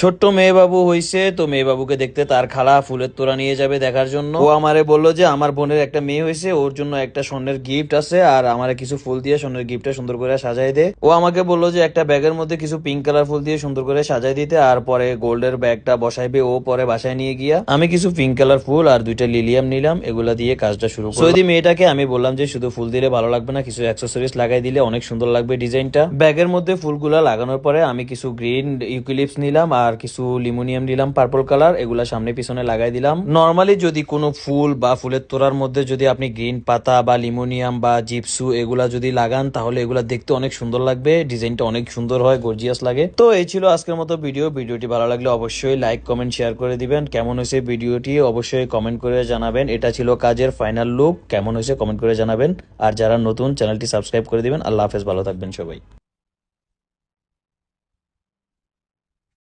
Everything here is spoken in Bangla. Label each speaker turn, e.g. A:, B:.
A: ছোট্ট মেয়ে বাবু হইছে, তো মেয়ে বাবুকে দেখতে তার খালা ফুলের তোড়া নিয়ে যাবে দেখার জন্য। ও আমারে বললো যে আমার বোনের একটা মেয়ে হয়েছে, ওর জন্য একটা স্বর্ণের গিফট আছে, আর আমারে কিছু ফুল দিয়ে স্বর্ণের গিফটটা সুন্দর করে সাজাই দে। ও আমাকে বললো যে একটা ব্যাগের মধ্যে কিছু পিঙ্ক কালার ফুল দিয়ে সুন্দর করে সাজাই দিতে, আর পরে গোল্ডের ব্যাগটা বসাইবে ও পরে বাসায় নিয়ে গিয়া। আমি কিছু পিঙ্ক কালার ফুল আর দুইটা লিলিয়াম নিলাম, এগুলা দিয়ে কাজটা শুরু করলাম। সৌদি মেয়েটাকে আমি বললাম যে শুধু ফুল দিলে ভালো লাগবে না, কিছু অ্যাক্সেসরিজ লাগাই দিলে অনেক সুন্দর লাগবে ডিজাইনটা। ব্যাগের মধ্যে ফুলগুলা লাগানোর পরে আমি কিছু গ্রিন ইউক্লিপস নিলাম আর কিছু লিমোনিয়াম নিলাম পার্পল কালার, এগুলা সামনে পিছনে লাগাই দিলাম। নর্মালি যদি কোনো ফুল বা ফুলের তোড়ার মধ্যে যদি আপনি গ্রিন পাতা বা লিমোনিয়াম বা জিপসু এগুলা যদি লাগান, তাহলে এগুলা দেখতে অনেক সুন্দর লাগবে, ডিজাইনটা অনেক সুন্দর হয়, গর্জিয়াস লাগে। তো এই ছিল আজকের মতো ভিডিওটি ভালো লাগলে অবশ্যই লাইক কমেন্ট শেয়ার করে দিবেন। কেমন হয়েছে ভিডিওটি অবশ্যই কমেন্ট করে জানাবেন। এটা ছিল কাজের ফাইনাল লুক, কেমন হয়েছে কমেন্ট করে জানাবেন। আর যারা নতুন চ্যানেলটি সাবস্ক্রাইব করে দিবেন। আল্লাহ হাফেজ, ভালো থাকবেন সবাই।